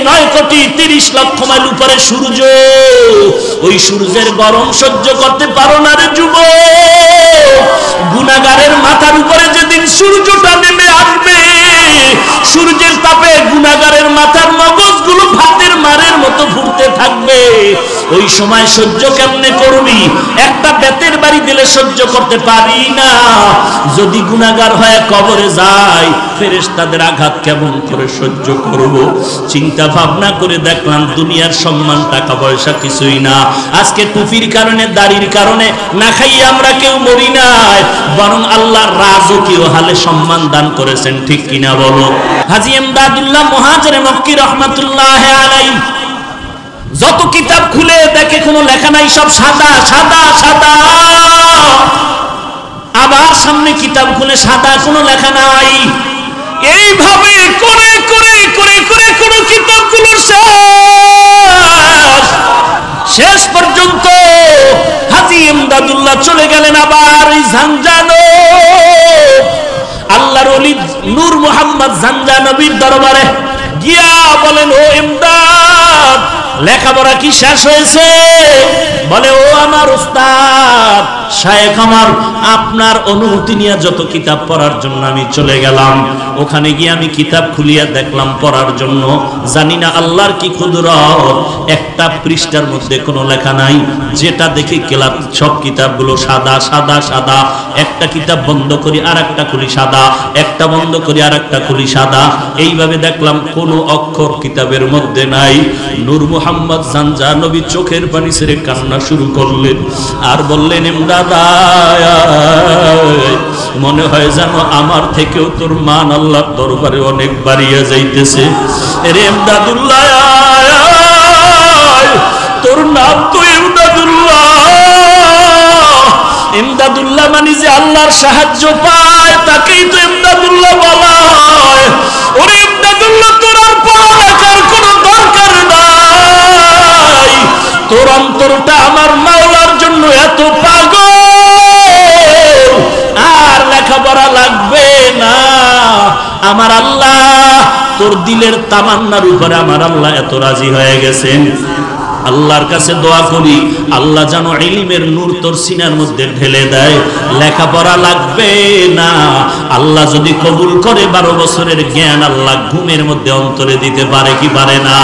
9,30,00,000 mile উপরে সূর্য, ওই সূর্যের গরম সহ্য করতে পারো না রে যুবক। গুনাহগারের মাথার উপরে যেদিন সূর্যটা নেমে আসবে, সূর্যের তাপে গুনাহগারের মাথার মগজগুলো ভাতের মারের মতো ফুটতে থাকবে। ওই সময় সহ্য কেমনে করবি? একটা বেতের বাড়ি দিলে সহ্য করতে পারি না। যদি গুনাহগার হয়ে কবরে যায়, ফেরেশতাদের আঘাত কেমন করে সহ্য করব? চিন্তা ভাবনা করে দেখলাম দুনিয়ার সম্মান টাকা পয়সা কিছুই না। আজকে টুপির কারণে, দাড়ির কারণে না খাইয়ে আমরা কেউ মরি নাই, বরং আল্লাহ রাজকীয় হালে সম্মান দান করেছেন, ঠিক কিনা বলো? হাজী ইমদাদুল্লাহ মুহাজির মক্কি রহমাতুল্লাহি আলাইহি যত কিতাব খুলে দেখে কোনো লেখা নাই, সব সাদা সাদা সাদা। আবার সামনে কিতাব খুলে সাদা, কোনো লেখা নাই। এইভাবে করে করে করে করে কোনো কিতাবগুলোর শেষ পর্যন্ত হাজী ইমদাদুল্লাহ চলে গেলেন আবার এই ঝাঞ্ঝানো আল্লাহর ওলি নূর মোহাম্মদ ঝাঞ্ঝানবীর দরবারে গিয়া বলেন, ও ইমদাদ, লেখাপড়া কি শেষ হয়েছে? বলে, ও আমার উস্তাদ শায়েখ, আমার আপনার অনুমতি নিয়ে যত কিতাব পড়ার জন্য আমি চলে গেলাম, ওখানে গিয়ে আমি কিতাব খুলিয়া দেখলাম পড়ার জন্য। জানি না আল্লাহর কি কুদরত, একটা পৃষ্ঠার মধ্যে কোনো লেখা নাই। যেটা দেখি গেলাম সব কিতাবগুলো সাদা সাদা সাদা। একটা কিতাব বন্ধ করি আর একটা খুলি সাদা, একটা বন্ধ করি আর একটা খুলি সাদা। এইভাবে দেখলাম কোনো অক্ষর কিতাবের মধ্যে নাই। নূর মোহাম্মদ ঝাঞ্ঝানবী চোখের পানি ছেড়ে কান্না শুরু করলেন আর বললেন, ইমদাদ, মনে হয় যেন আমার থেকেও তোর মান আল্লাহর দরবারে অনেক বাড়িয়ে যাইতেছে। রে ইমদাদুল্লাহ, তোর নাম তো ইমদাদুল্লাহ। ইমদাদুল্লাহ মানে যে আল্লাহর সাহায্য পায়, তাকেই তো ইমদাদুল্লাহ বলা হয়। ওরে ইমদাদুল্লাহ, তোর আর পড়ালেখার কোনো দরকার নাই। তোর অন্তরটা আমার মাওলার জন্য এত পাগল, আর লেখাপড়া লাগবে না। আমার আল্লাহ তোর দিলের তামান্নার উপরে আমার আল্লাহ এত রাজি হয়ে গেছেন। আল্লাহর কাছে দোয়া করি, আল্লাহ যেন ইলমের নূর তোর সিনার মধ্যে ঢেলে দেয়। লেখাপড়া লাগবে না। আল্লাহ যদি কবুল করে 12 বছরের জ্ঞান আল্লাহ ঘুমের মধ্যে অন্তরে দিতে পারে কি পারে না?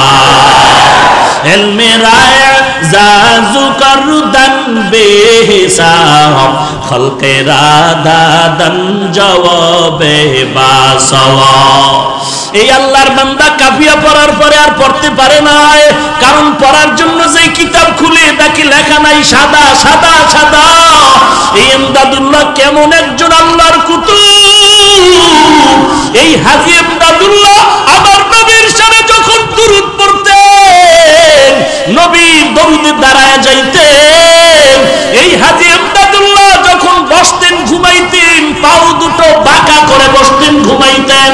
এই আল্লাহর বান্দা কাফিয়া পড়ার পরে আর পড়তে পারে না, কারণ পড়ার জন্য যে কিতাব খুলে দেখি লেখা নাই সাদা সাদা সাদা। এই ইমদাদুল্লাহ কেমন একজন আল্লাহর কুতুব! এই হাজী ইমদাদুল্লাহ আমার নবীর সামনে যখন দুরূদ পড়তেন, নবীর দরুদে দাঁড়ায় যাইতেন। এই হাজী ইমদাদুল্লাহ যখন বসতেন ঘুমাইতেন, পাও দুটো বাঁকা করে বসতেন ঘুমাইতেন।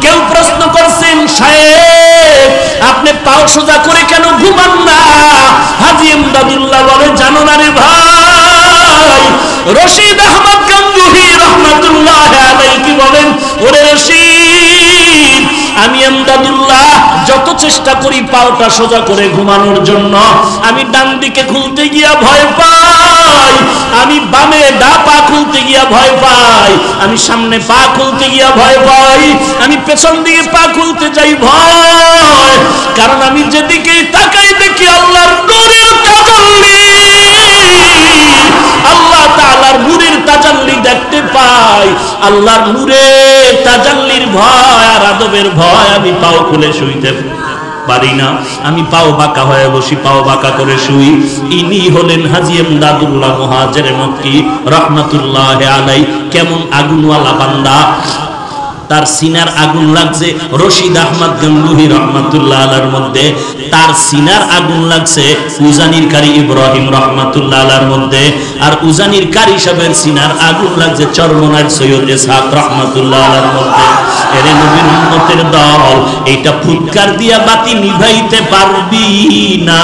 কেউ প্রশ্ন করছেন, শায়েখ আপনি পাও সোজা করে কেন ঘুমান না? হাজী ইমদাদুল্লাহ বলে, জানো না রে ভাই, রশিদ আহমদ গঙ্গুহি রহমাতুল্লাহি আলাইহি কি বলেন, ওরে রশিদ, আমি ইমদাদুল্লাহ যত চেষ্টা করি পাওটা সোজা করে ঘুমানোর জন্য, আমি ডান দিকে খুলতে গিয়া ভয় পাই, আমি বামে ডা পা খুলতে গিয়া ভয় পাই, আমি সামনে পা খুলতে গিয়া ভয় পাই, আমি পেছন দিকে পা খুলতে যাই ভয়। কারণ আমি যেদিকে তাকাই দেখি আল্লাহর নূরের তাজাল্লি, আল্লাহ তাআলার নূরের তাজাল্লি দেখতে পাই। আল্লাহর নূরের তাজাল্লির ভয় আর আদবের ভয় আমি পাও খুলে শুইতে পারি না। আমি পাও বাঁকা হয়ে বসি, পাও বাঁকা করে শুই। ইনি হলেন হাজী ইমদাদুল্লাহ মুহাজির মক্কি রহমাতুল্লাহি আলাইহি। কেমন আগুনওয়ালা বান্দা! তার সিনার আগুন লাগছে রশিদ আহমদ গঙ্গুহি রহমাতুল্লাহ আলাইহির মধ্যে, তার সিনার আগুন লাগছে উজানির কারি ইব্রাহিম রহমাতুল্লাহ আলাইহির মধ্যে, আর উজানির কারি সাহেবের সিনার আগুন লাগছে চরমনার সৈয়দ ইসহাক রহমাতুল্লাহ আলাইহির মধ্যে। এরে নবীর উম্মতের দল, এইটা ফুৎকার দিয়া বাতি নিভাইতে পারবি না।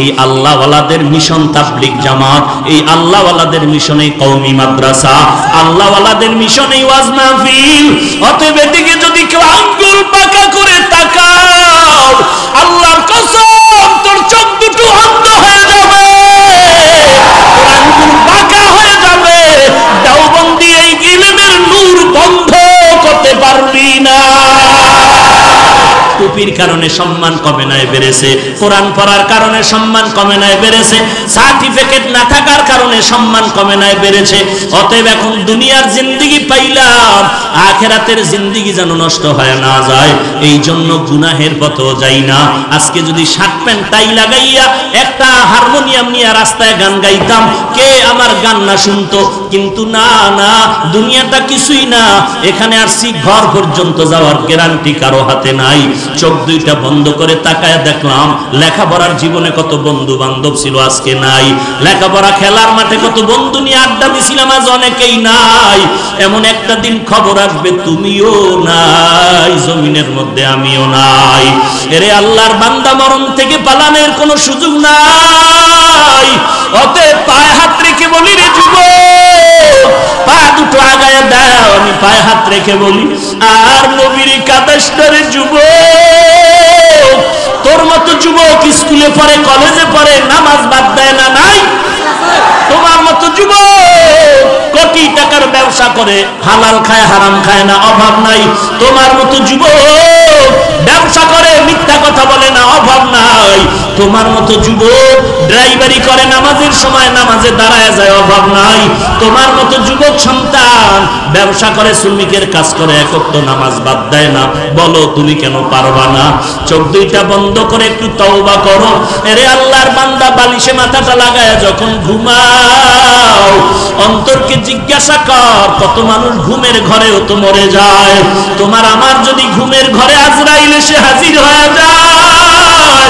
এই আল্লাহওয়ালাদের মিশন তাবলীগ জামাত, এই আল্লাহওয়ালাদের মিশন এই কওমি মাদ্রাসা, আল্লাহওয়ালাদের মিশন এই ওয়াজ মাহফিল। অতএব এদিকে যদি কেউ আঙ্গুল পাকা করে তাকায়, আল্লাহর কসম তোর চোখ দুটো অন্ধ হয়ে যাবে, তোর আঙ্গুল বাঁকা হয়ে যাবে, দেওবন্দি এই ইলমের নূর বন্ধ করতে পারবি না। টুপির কারণে সম্মান কমে নাই বেড়েছে, কোরআন পড়ার কারণে সম্মান কমে নাই বেড়েছে, সার্টিফিকেট না থাকার কারণে সম্মান কমে নাই বেড়েছে। অতএব এখন দুনিয়ার জিন্দেগি পাইলাম, আখিরাতের জিন্দেগি যেন নষ্ট হয়ে না যায়, এই জন্য গুনাহের পথে যাই না। আজকে যদি শার্ট প্যান্ট টাই লাগাইয়া একটা হারমোনিয়াম নিয়ে রাস্তায় গান গাইতাম, কে আমার গান না শুনতো? কিন্তু না না, দুনিয়াটা কিছুই না, এখানে আসছি ঘর পর্যন্ত যাওয়ার গ্যারান্টি কারো হাতে নাই। চোখ দুইটা বন্ধ করে তাকায় দেখলাম লেখাপড়ার জীবনে কত বন্ধু বান্ধব ছিল, আজকে নাই। লেখাপড়া খেলার মাঠে কত বন্ধু নিয়ে আড্ডা দিছিলাম, আজ অনেকেই নাই। এমন একটা দিন খবর আসবে তুমিও নাই, জমিনের মধ্যে আমিও নাই। এরে আল্লাহর বান্দা, মরণ থেকে পালানোর কোনো সুযোগ নাই। অতএব পায়ে হাত রেখে বলি রে যুবক, পা দুটো আগায় দাও, আমি পায়ে হাত রেখে বলি, আর নবীর কাদাসটারে যুবক, তোর মতো যুবক স্কুলে পড়ে, কলেজে পড়ে, নামাজ বাদ দেয় না? নাই। তোমার মতো যুবক কোটি টাকার ব্যবসা করে, হালাল খায় হারাম খায় না, অভাব নাই। তোমার মতো যুবক ব্যবসা করে, মিথ্যা কথা বলে না, অভাব নাই। তোমার মতো যুবক ড্রাইভারি করে, নামাজের সময় নামাজে দাঁড়ায় যায়, অভাব নাই। তোমার মতো যুবক সন্তান ব্যবসা করে, শ্রমিকের কাজ করে, এক ওয়াক্ত নামাজ বাদ দেয় না, বলো তুমি কেন পারবা না? চোখ দুইটা বন্ধ করে একটু তওবা করো। এরে আল্লাহর বান্দা, বালিশে মাথাটা লাগায় যখন ঘুমাও, অন্তরকে জিজ্ঞাসা কর, কত মানুষ ঘুমের ঘরেও তো মরে যায়। তোমার আমার যদি ঘুমের ঘরে আজরাইল এসে হাজির হয়ে যায়,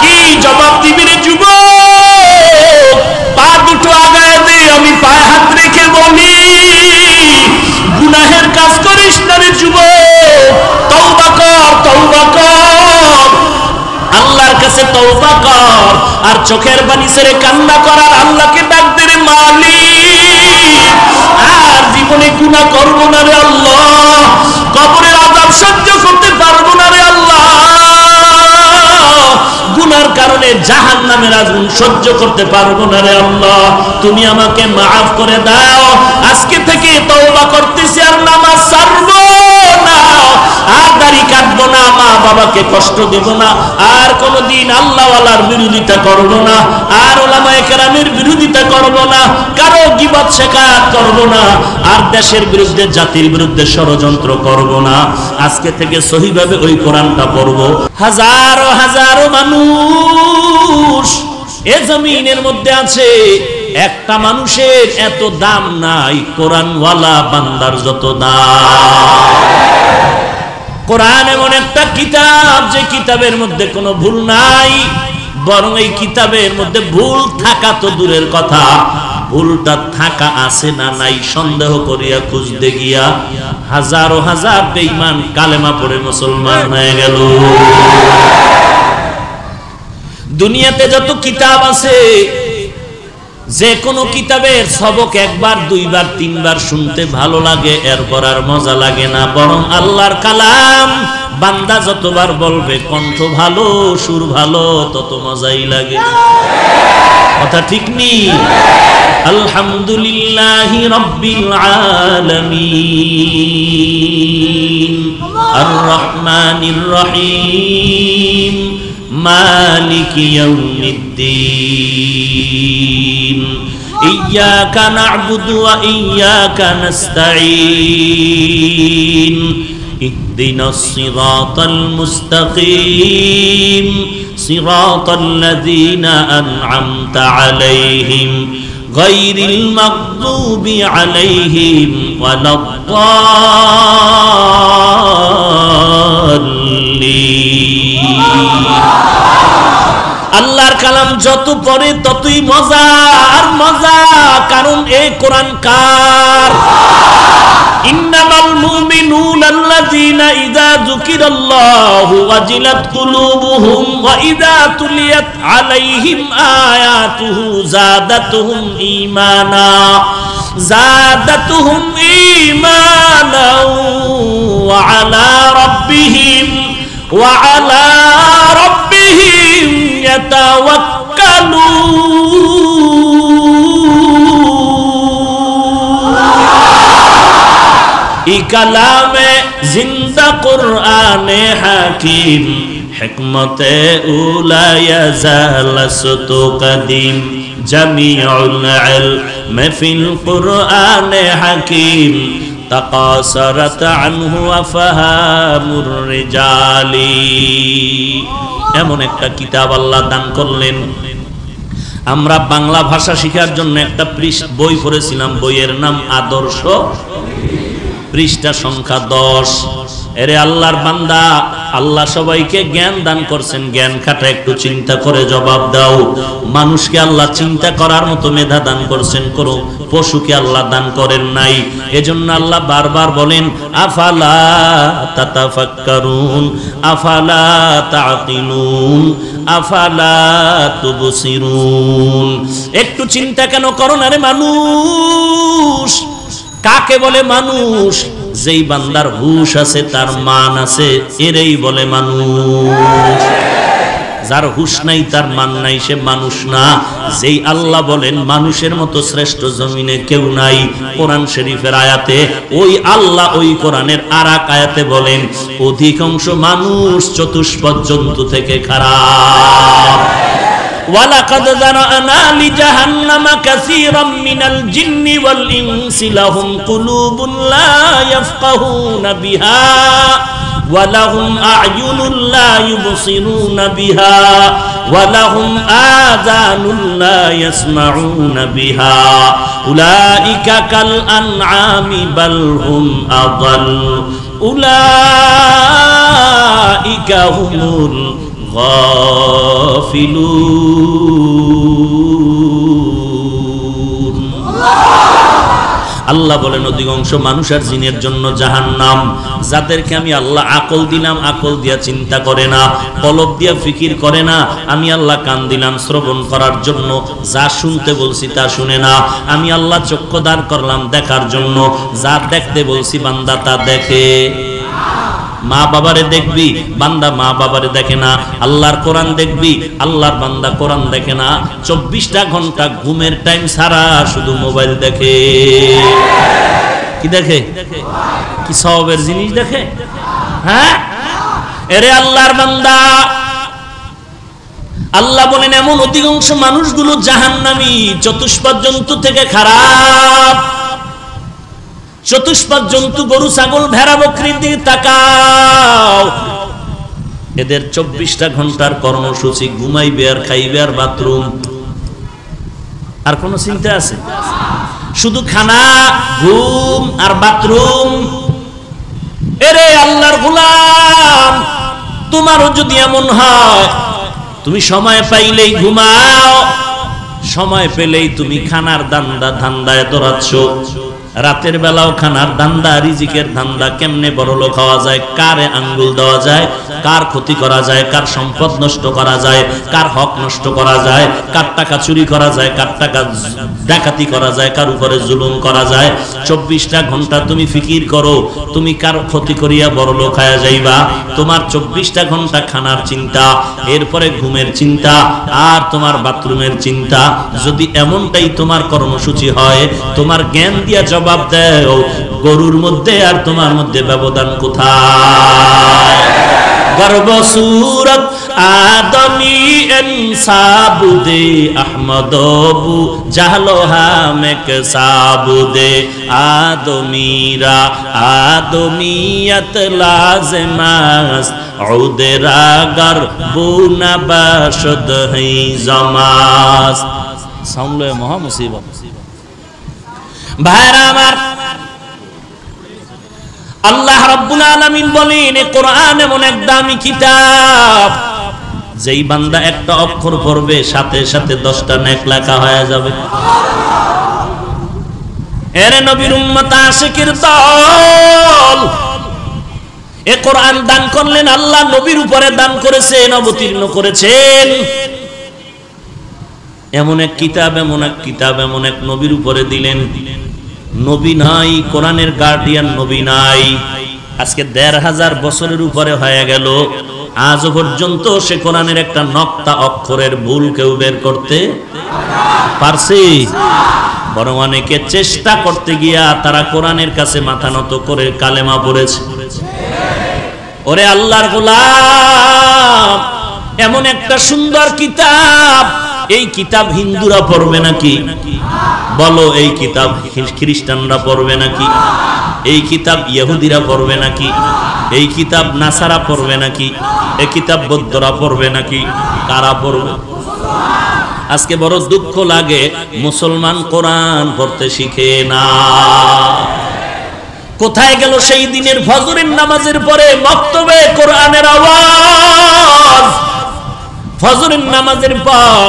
কি জবাব দিবি রে যুবক? পা দুটো আগায় দে, আমি পায়ে হাত রেখে বলি, গুনাহের কাজ করিস না রে যুবক, তওবা কর, তওবা কর, আল্লাহর কাছে তওবা কর। আর চোখের পানি ছেড়ে কান্না করার আল্লাহকে ডাক দে রে মালিক, আর জীবনে গুনাহ করব না রে আল্লাহ, কবরের আযাব সহ্য করতে পারবো না রে আল্লাহ, গুনার কারণে জাহান্নামের আগুন সহ্য করতে পারবো না রে আল্লাহ, তুমি আমাকে মাফ করে দাও। আজকে থেকে তওবা করতেছি, আর নামাজ ছাড়বো না, আর দাড়ি কাটবো না, মা বাবাকে কষ্ট দেব না, আর কোনোদিন আল্লাহওয়ালার বিরোধিতা করব না, আর উলামায়ে কেরামের বিরোধিতা করব না, কারো গীবত শিকায়ত করব না, আর দেশের বিরুদ্ধে জাতির বিরুদ্ধে ষড়যন্ত্র করব না। আজকে থেকে সহিভাবে ওই কোরআনটা পড়ব। হাজারো হাজারো মানুষ এ জমিনের মধ্যে আছে, একটা মানুষের এত দাম নাই কোরআনওয়ালা বান্দার যত দাম। কোরআন এমন একটা কিতাব, যে কিতাবের মধ্যে কোনো ভুল নাই, বরং এই কিতাবের মধ্যে ভুল থাকা তো দূরের কথা, ভুলটা থাকা আছে না নাই সন্দেহ করিয়া খুঁজতে গিয়া হাজারো হাজার বেঈমান কালেমা পড়ে মুসলমান হয়ে গেল। দুনিয়াতে যত কিতাব আছে, যে কোনো কিতাবের সবক একবার দুইবার তিনবার শুনতে ভালো লাগে, এরপর আর মজা লাগে না, বরং আল্লাহর কালাম বান্দা যতবার বলবে, কণ্ঠ ভালো সুর ভালো, তত মজাই লাগে। কথা ঠিক নেই? আলহামদুলিল্লাহি রাব্বিল আলামিন আর রহমানির রহিম মালিকি ইয়াউমিদ্দিন ইয়্যাকা না'বুদু ওয়া ইয়্যাকা নাস্তাঈন ইহদিনাস সিরাতাল মুস্তাকিম সিরাতাল লাযীনা আন'আমতা আলাইহিম গায়রিল মাগদুবি আলাইহিম ওয়ালাদ-দাল্লিন। আল্লাহর কালাম যত পড়ে ততই মজা আর মজা, কারণ এই কোরআন কার? ইন্নামাল মুমিনুনা আল্লাযীনা ইযা যুকিরাল্লাহু ওয়াজিলাত কুলুবুহুম ওয়া ইযা তুলিয়াত আলাইহিম আয়াতুহু যাদাতুহুম ঈমানা ওয়া আলা রাব্বিহিম ওয়া আলা রাব্বিহিম ইয়াতাওয়াক্কালুন। ই কালামে জিন্দা কুরআনে হাকিম, হিকমতে উলা ইয়াজালাসতু কদিম, জামিউল ইলম ফিল কুরআনে হাকিম, তাকাসারাত আনহু আফহামুর রিজালি। এমন একটা কিতাব আল্লাহ দান করলেন। আমরা বাংলা ভাষা শেখার জন্য একটা বই পড়েছিলাম, বইয়ের নাম আদর্শ, পৃষ্ঠা সংখ্যা 10। এরে আল্লাহর বান্দা, আল্লাহ সবাইকে জ্ঞান দান করছেন, জ্ঞান খাটা একটু চিন্তা করে জবাব দাও। মানুষকে আল্লাহ চিন্তা করার মতো মেধা দান করছেন, করো। পশুকে আল্লাহ দান করেন নাই। এজন্য আল্লাহ বারবার বলেন আফালা তাতাফাক্কারুন, আফালা তাকিলুন, আফালা তুবসিরুন। একটু চিন্তা কেন করো না রে মানুষ? কাকে বলে মানুষ? যেই বান্দার হুশ আছে, তার মান আছে, এরই বলে মানুষ। যার হুশ নাই, তার মান নাই, সে মানুষ না। যেই আল্লাহ বলেন মানুষের মতো শ্রেষ্ঠ জমিনে কেউ নাই, কোরআন শরীফের আয়াতে ওই আল্লাহ ওই কোরআনের আরেক আয়াতে বলেন অধিকাংশ মানুষ চতুষ্পদ জন্তু থেকে খারাপ। ওয়ালাকাদ যারানা লিজাহান্নামা কাসীরাম মিনাল জিন্নি ওয়াল ইনসি লাহুম কুলুবুন লা ইয়াফকাহুনা বিহা ওয়া লাহুম আ'য়ুনুন লা ইউবসিরুনা বিহা ওয়া লাহুম আযানুন লা ইয়াসমাউনা বিহা উলাইকা কাল আনআমি বাল হুম আযাল উলাইকা হুমুল গাফিলুন। আল্লাহ বলেন অধিকাংশ মানুষ আর জিনের জন্য জাহান্নাম। যাদেরকে আমি আল্লাহ আকল দিলাম, আকল দিয়া চিন্তা করে না, কলব দিয়া ফিকির করে না। আমি আল্লাহ কান দিলাম শ্রবণ করার জন্য, যা শুনতে বলছি তা শুনে না। আমি আল্লাহ চক্ষু দান করলাম দেখার জন্য, যা দেখতে বলছি বান্দা তা দেখে। মা বাবারে দেখবি, বান্দা মা বাবারে দেখে না। আল্লাহর কোরআন দেখবি, আল্লাহর বান্দা কোরআন দেখে না। 24টা ঘন্টা ঘুমের টাইম ছাড়া শুধু মোবাইল দেখে। কি দেখে? কি সওয়াবের জিনিস দেখে? হ্যাঁ, এরে আল্লাহর বান্দা, আল্লাহ বলেন এমন অধিকাংশ মানুষগুলো জাহান্নামী, চতুষ্পদ জন্তু থেকে খারাপ। চতুষ্পদ জন্তু গরু, ছাগল, ভেড়া, বকরির দিকে তাকাও। এদের 24টা ঘন্টার কর্মসূচি ঘুমাইবে আর খাইবে আর বাথরুম। আর কোন চিন্তা আছে? শুধু খানা, ঘুম আর বাথরুম। এরে আল্লাহর গোলাম, তোমারও যদি এমন হয়, তুমি সময় পাইলেই ঘুমাও, সময় পেলেই তুমি খানার ধান্দায় দৌড়াচ্ছ। রাতের বেলাও খানার ধান্দা, রিজিকের ধান্দা, কেমনে বড়লোক হওয়া যায়, কারে আঙ্গুল দেওয়া যায়, কার ক্ষতি করা যায়, কার সম্পদ নষ্ট করা যায়, কার হক নষ্ট করা যায়, কার টাকা চুরি করা যায়, কার টাকা ডাকাতি করা যায়, কার উপরে জুলুম করা যায়। 24টা ঘন্টা তুমি ফিকির করো, তুমি কার ক্ষতি করিয়া বড়লোক হয়ে যাইবা। তোমার 24টা ঘন্টা খানার চিন্তা, এরপরে ঘুমের চিন্তা, আর তোমার বাথরুমের চিন্তা। যদি এমনটাই তোমার কর্মসূচি হয়, তোমার জ্ঞান দিয়া জবাব দেও, গরুর মধ্যে আর তোমার মধ্যে ব্যবধান কোথায়? গর্ব সুরত আদমি এনসাবুদে আহমদবু জাহলো হামেক সাবুদে আদমিরা আদমিয়ত লাজমাস উদেরা গরবুনা বাশদ হে জমাস। সামলে মহা মুসিবত। ভাইরা আমার, আল্লাহ রাব্বুল আলামিন বলেন এই কোরআন এমন এক দামি কিতাব, যেই বান্দা একটা অক্ষর পড়বে সাথে সাথে 10টা নেক লেখা হয়ে যাবে। এরে নবীর উম্মত আশিকের দল, এই কোরআন দান করলেন আল্লাহ, নবীর উপরে দান করেছেন, অবতীর্ণ করেছেন। এমন এক কিতাব, এমন এক কিতাব, এমন এক নবীর উপরে দিলেন। নবী নাই, কোরআনের গার্ডিয়ান নবী নাই। আজকে 1500 বছরের উপরে হয়ে গেল, আজও পর্যন্ত সে কোরআনের একটা নক্তা অক্ষরের ভুল কেউ বের করতে পারছে? বরং অনেকে চেষ্টা করতে গিয়া তারা কোরআনের কাছে মাথা নত করে কালেমা পড়েছে। ওরে আল্লাহর গোলাম, এমন একটা সুন্দর কিতাব, এই কিতাব হিন্দুরা পড়বে নাকি? বলো, এই কিতাব খ্রিস্টানরা পড়বে নাকি? এই কিতাব ইহুদিরা পড়বে নাকি? এই কিতাব নাসারা পড়বে নাকি? এই কিতাব বৌদ্ধরা পড়বে নাকি? কারা পড়বে? আজকে বড় দুঃখ লাগে, মুসলমান কোরআন পড়তে শিখে না। কোথায় গেল সেই দিনের ফজরের নামাজের পরে মক্তবে কোরআনের আওয়াজ? ফজরের নামাজের পর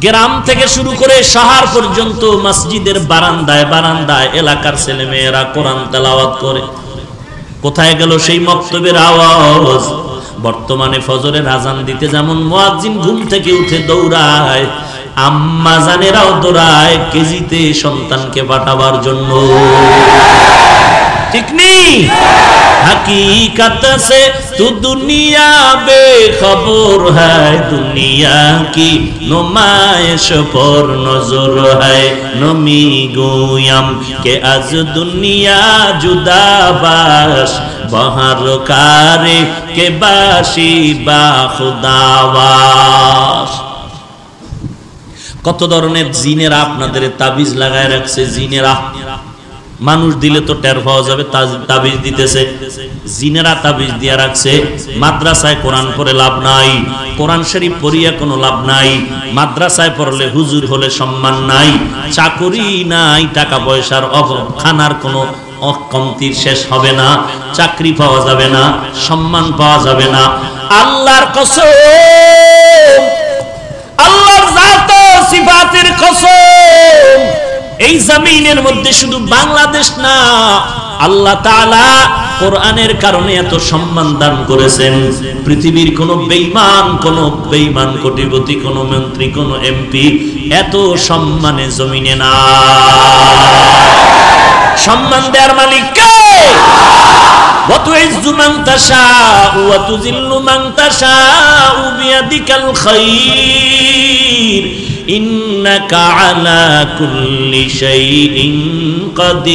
গ্রাম থেকে শুরু করে শহর পর্যন্ত মসজিদের বারান্দায় বারান্দায় এলাকার ছেলেমেয়েরা কোরআন তেলাওয়াত করে। কোথায় গেল সেই মক্তবের আওয়াজ? বর্তমানে ফজরের আজান দিতে যেমন মুয়াজ্জিন ঘুম থেকে উঠে দৌড়ায়, আম্মা জানেরাও দৌড়ায় কেজিতে সন্তানকে পাঠাবার জন্য। ঠিক নেই? हकीकत से तू दुनिया बेखबर है, दुनिया की नुमाइश पर नजर है। नमी गोयम के आज दुनिया जुदा बाश, बहर कारे के बाशी बा खुदावाश। কত ধরনের জিনেরা আপনাদের তাবিজ লাগায় রাখছে। জিনেরা মানুষ দিলে তো টের পাওয়া যাবে, তাবিজ দিতেছে। জিনেরা তাবিজ দিয়া রাখছে। মাদ্রাসায় কোরআন পড়ে লাভ নাই, কোরআন শরীফ পড়িয়া কোনো লাভ নাই। মাদ্রাসায় পড়লে হুজুর হলে সম্মান নাই, চাকরি নাই, টাকা পয়সার অভাব, খানার কোনো কমতির শেষ হবে না, চাকরি পাওয়া যাবে না, সম্মান পাওয়া যাবে না। আল্লাহর কসম, আল্লাহর জাত ও সিফাতের কসম, এই জমিনের মধ্যে শুধু বাংলাদেশ না, আল্লাহ তাআলা কোরআনের কারণে এত সম্মান দান করেছেন। পৃথিবীর কোন বেঈমান কোটিপতি, কোন মন্ত্রী, কোন এমপি এত সম্মানে জমিনে না। সম্মান দেওয়ার মালিক কে? ওয়া তুইজ্জু মান তাশাউ ওয়া তুযিল্লু মান তাশাউ বিয়াদিকাল খায়র, ইন্নাকা আলা কুল্লি শাইইন কাদির।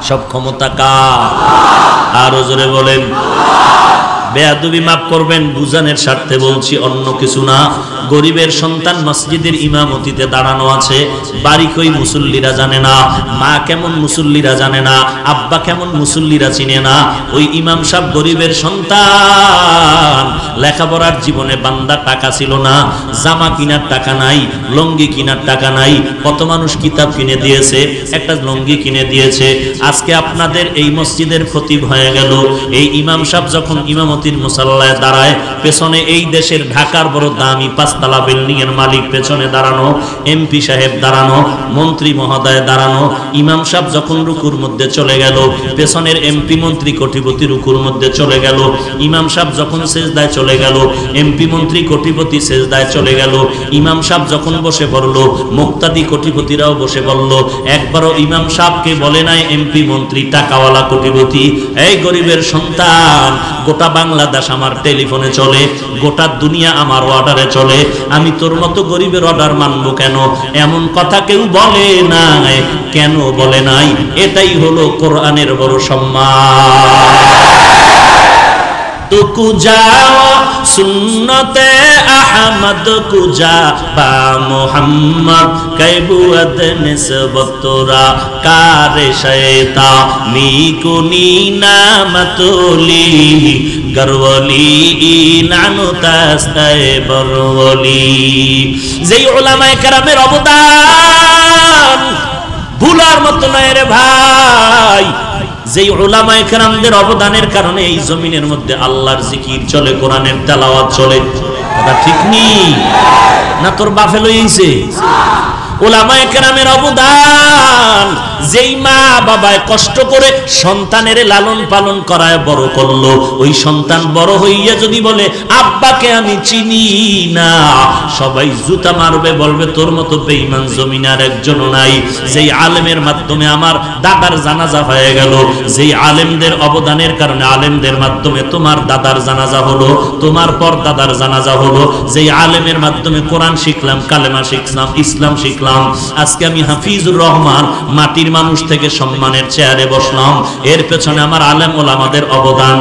সব ক্ষমতা কার? আরো জোরে বলেন। বেয়াদবি মাফ করবেন, বুঝানোর স্বার্থে বলছি, অন্য কিছু না। গরিবের সন্তান মসজিদের ইমামতিতে দাঁড়ানো আছে, বাড়ি কই মুসল্লিরা জানে না, মা কেমন মুসল্লিরা জানে না, আব্বা কেমন মুসল্লিরা চিনে না। ওই ইমাম সাহেব গরিবের সন্তান, লেখাপড়ার জীবনে বান্দা টাকা ছিল না, জামা কিনার টাকা নাই, লঙ্গি কিনার টাকা নাই। কত মানুষ কিতাব কিনে দিয়েছে, একটা লঙ্গি কিনে দিয়েছে। আজকে আপনাদের এই মসজিদের খতিব হয়ে গেল। এই ইমাম সাহেব যখন ইমামতির মুসাল্লায় দাঁড়ায়, পেছনে এই দেশের ঢাকার বড় দামি পাঁচতলা বিল্ডিং এর মালিক পেছনে দাঁড়ানো, এমপি সাহেব দাঁড়ানো, মন্ত্রী মহোদয় দাঁড়ানো। ইমাম সাহেব যখন রুকুর মধ্যে চলে গেল, পেছনের এমপি মন্ত্রী কোটিপতি রুকুর মধ্যে চলে গেল। ইমাম সাহেব যখন সেজদায় চলে গেল, এমপি মন্ত্রী কোটিপতি সেজদায় চলে গেল। ইমাম সাহেব যখন বসে পড়ল, মুক্তাদি কোটিপতিরাও বসে পড়ল। একবারও ইমাম সাহেবকে বলে নাই এমপি মন্ত্রী টাকাওয়ালা কোটিপতি, এই গরিবের সন্তান, গোটা বাংলাদেশ আমার টেলিফোনে চলে, গোটা দুনিয়া আমার অর্ডারে চলে, আমি তোর মতো গরিবের অর্ডার মানবো কেন? এমন কথা কেউ বলে নাই। কেন বলে নাই? এটাই হলো কোরআনের বড় সম্মান। কুজা সুন্নতে আহমদ কুজা বা মুহাম্মদ কাইবুয়াত নিসবতরা কারে শয়তা মিকুনি নামতুলি গরওয়ালি নানু তাস্তায় বরওয়ালি। যেই উলামায়ে কেরামের অবদান ভুলার মতো নয় রে ভাই। যেই উলামায়ে কেরামদের অবদানের কারণে এই জমিনের মধ্যে আল্লাহর জিকির চলে, কোরআনের তেলাওয়াত চলে। কথা ঠিক নেই না? তোর বাপে লইছে উলামায়ে কেরামের অবদান। যেই মা বাবায় কষ্ট করে সন্তানের লালন পালন করায় বড় করলো, ওই সন্তান বড় হইয়া যদি বলে আব্বাকে আমি চিনি না, সবাই জুতা মারবে, বলবে তোর মতো বেঈমান জমিনে আর একজনও নাই। যেই আলেমের মাধ্যমে আমার দাদার জানাজা হয়ে গেল, যেই আলেমদের অবদানের কারণে আলেমদের মাধ্যমে তোমার দাদার জানাজা হলো, তোমার পর দাদার জানাজা হলো, যেই আলেমের মাধ্যমে কোরআন শিখলাম, কালেমা শিখলাম, ইসলাম শিখলাম, আজকে আমি হাফিজুর রহমান মাটির মানুষ থেকে সম্মানের চেয়ারে বসলাম, এর পেছনে আমার আলেম ওলামাদের অবদান।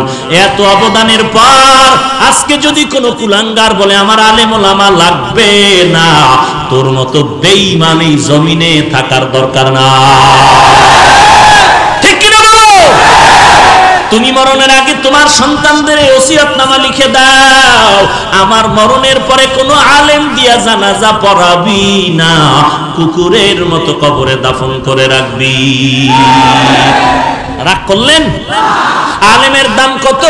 এত অবদানের পর আজকে যদি কোনো কুলাঙ্গার বলে আমার আলেম ওলামা লাগবে না, তোর মতো বেঈমান এই জমিনে থাকার দরকার না। ঠিক কিনা বলো? তুমি মরণের আগে তোমার সন্তানদের ওসিয়তনামা লিখে দাও, আমার মরণের পরে কোনো আলেম দিয়া জানাজা পড়াবি না, কুকুরের মতো কবরে দাফন করে রাখবি। রাগ করলেন? আলেমের দাম কত?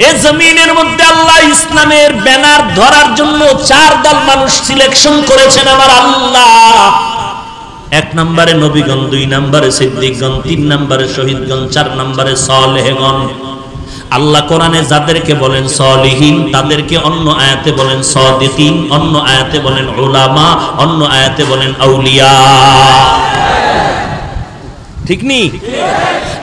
এই জমিনের মধ্যে আল্লাহ ইসলামের ব্যানার ধরার জন্য 4 দল মানুষ সিলেকশন করেছেন আমার আল্লাহ। 1 নম্বরে নবীগণ, 2 নম্বরে সিদ্দিকগণ, 3 নম্বরে শহীদগণ, 4 নম্বরে সালেহগণ। আল্লাহ কোরআনে যাদেরকে বলেন সালিহিন, তাদেরকে অন্য আয়াতে বলেন সাদিকিন, অন্য আয়াতে বলেন উলামা, অন্য আয়াতে বলেন আউলিয়া। ঠিক নি?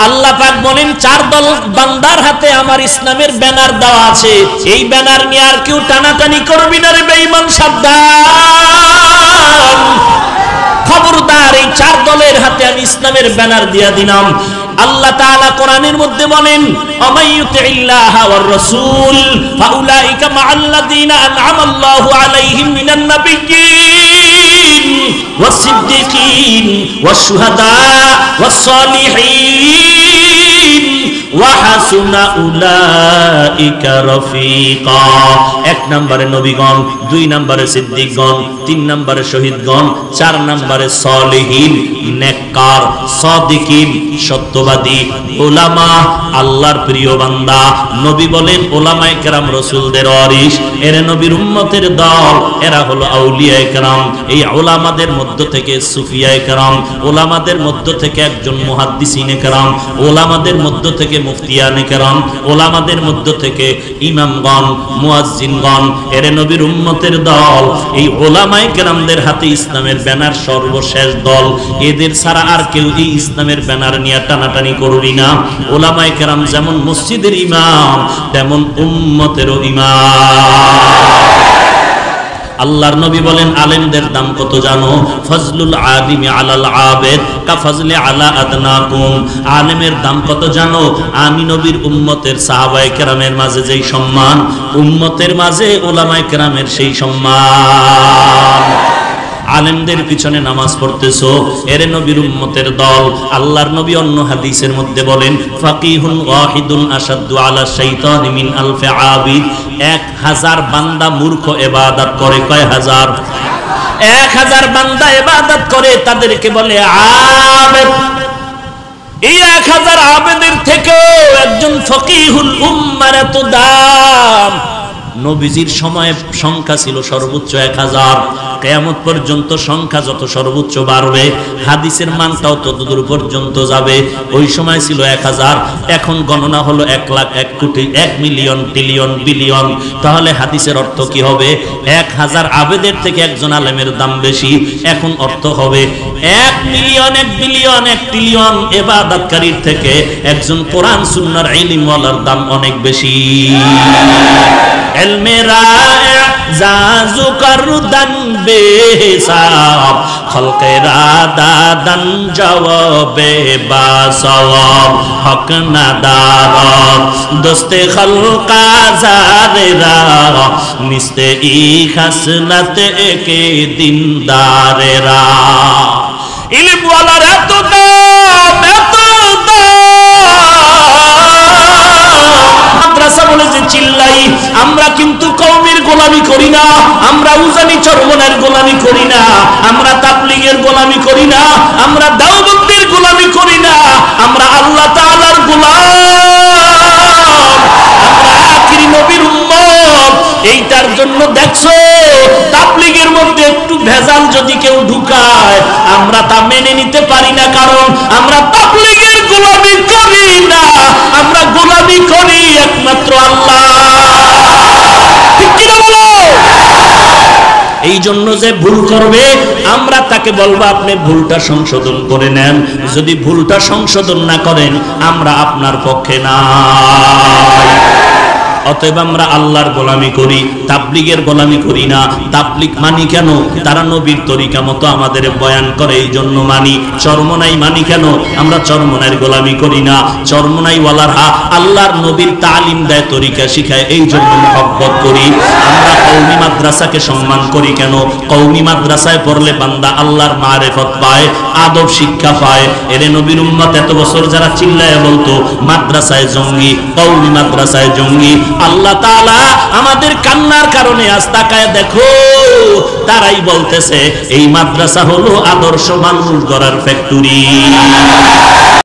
আল্লাহ পাক বলেন 4 দল বান্দার হাতে আমার ইসলামের ব্যানার দেওয়া আছে, এই ব্যানার নিয়ে আর কেউ টানাটানি করবি না রে বেঈমান, সাবধান, খবরদার। এই 4 দলের হাতে আমি ইসলামের ব্যানার দিয়া দিলাম। আল্লাহ তাআলা কোরআনের মধ্যে বলেন আমাইয়ুতিল্লাহ ওয়ার রাসূল ফাউলাইকা মাআল্লাযীনা আন'আমাল্লাহু আলাইহিম মিনান নাবিয়্যিন ওয়াস সিদ্দিকিন ওয়াশ শুহাদা ওয়াস সালিহিন ওয়া হাসুনা উলাইকা রাফিকা। 1 নম্বরে নবীগণ, 2 নম্বরে সিদ্দিকগণ, 3 নম্বরে শহীদগণ, 4 নম্বরে সালিহিন, নেককার, সাদিকিন, সত্যবাদী, উলামা, আল্লাহর প্রিয় বান্দা। নবী বলেন উলামায়ে কেরাম রাসূলদের ওয়ারিস, এরা নবীর উম্মতের দল, এরা হলো আউলিয়ায়ে কেরাম। এই উলামাদের মধ্য থেকে সুফিয়ায়ে কেরাম, উলামাদের মধ্য থেকে একজন মুহাদ্দিসিনে কেরাম, উলামাদের মধ্য থেকে মুফতিয়ানে কেরাম, উলামাদের মধ্য থেকে ইমামগণ, মুয়াজ্জিনগণ, এরা নবীর উম্মতের দল। এই উলামায়ে কেরামদের হাতে ইসলামের ব্যানার সর্বশেষ দল। এদের ছাড়া আর কেউ এই ইসলামের ব্যানার নিয়ে টানাটানি করবি না। উলামায়ে কেরাম যেমন মসজিদের ইমাম, তেমন উম্মতেরও ইমাম। আল্লাহর নবী বলেন আলেমদের দাম কত জানো? ফজলুল আলিমি আলাল আবেদ কা ফজলি আলা আদনাকুম। আলেমের দাম কত জানো? আমি নবীর উম্মতের সাহাবায়ে কেরামের মাঝে যেই সম্মান, উম্মতের মাঝে উলামায়ে কেরামের সেই সম্মান। আলেমদের পিছনে নামাজ পড়তেছো, এরে নবীর উম্মতের দল। আল্লাহর নবী অন্য হাদিসের মধ্যে বলেন ফাকিহুন ওয়াহিদুন আশাদ্দু আলা শাইতানি মিন আলফি আবিদ। 1000 বান্দা মূর্খ ইবাদত করে। কয় হাজার? 1000 বান্দা ইবাদত করে, তাদেরকে বলে আবেদ। এই 1000 আবেদের থেকেও একজন ফকিহুল উম্মার এত দাম। নবীজির সময়ে সংখ্যা ছিল সর্বোচ্চ 1000। কিয়ামত পর্যন্ত সংখ্যা যত সর্বোচ্চ বাড়বে, হাদিসের মানটাও ততদূর পর্যন্ত যাবে। ওই সময় ছিল 1000, এখন গণনা হলো 1 লাখ, 1 কোটি, 1 মিলিয়ন, ট্রিলিয়ন, বিলিয়ন। তাহলে হাদিসের অর্থ কি হবে? 1000 আবেদের থেকে একজন আলেমের দাম বেশি। এখন অর্থ হবে 1 মিলিয়ন, 1 বিলিয়ন, 1 ট্রিলিয়ন ইবাদতকারীর থেকে একজন কোরআন সুন্নাহর ইলমওয়ালার দাম অনেক বেশি। ইলমে রায়ে জাজু করদান বেহিসাব, খলকেরা দাদান জবাবে বাসওয়াব, হক নাদার দোস্তে খলকা জারেরা, নিস্তে ই খাসলাতে কে দিনদারেরা। ইলমওয়ালার এত দাম, এত বলে যে চিল্লাই, আমরা কিন্তু কওমের গোলামি করি না, আমরা উজানি চরমনের গোলামি করি না, আমরা তাবলীগের গোলামি করি না, আমরা দাওবন্দের গোলামি করি না, আমরা আল্লাহ তাআলার গোলাম, আমরা আখিরি নবীর উম্মত। এইটার জন্য দেখছো তাবলীগের মধ্যে একটু ভেজাল যদি কেউ ঢুকায় আমরা তা মেনে নিতে পারি না, কারণ আমরা তাবলীগের গোলামি করি না, আমরা গোলামি করি একমাত্র আল্লাহ। ঠিক কি না বলো? এই জন্য যে ভুল করবে আমরা তাকে বলবো আপনি ভুলটা সংশোধন করে নেন, যদি ভুলটা সংশোধন না করেন আমরা আপনার পক্ষে না। অতএব আমরা আল্লাহর গোলামি করি, তাবলীগের গোলামি করি না। তাবলীগ মানি কেন? তারা নবীর তরিকা মতো আমাদের বয়ান করে এই জন্য মানি। চরমনাই মানি কেন? আমরা চরমনাইয়ের গোলামি করি না। চরমনাই ওয়ালারা আল্লাহর নবীর তালিম দেয়, তরিকা শিখায়, এই জন্য মহব্বত করি। আমরা কওমি মাদ্রাসাকে সম্মান করি কেন? কওমি মাদ্রাসায় পড়লে বান্দা আল্লাহর মারেফত পায়, আদব শিক্ষা পায়। এরে নবীর উম্মত এত বছর যারা চিল্লায় বলতো মাদ্রাসায় জঙ্গি, কওমি মাদ্রাসায় জঙ্গি, আল্লাহ তাআলা আমাদের কান্নার কারণে আজ তাকায় দেখো তারাই বলতেছে এই মাদ্রাসা হলো আদর্শ মানুষ গড়ার ফ্যাক্টরি।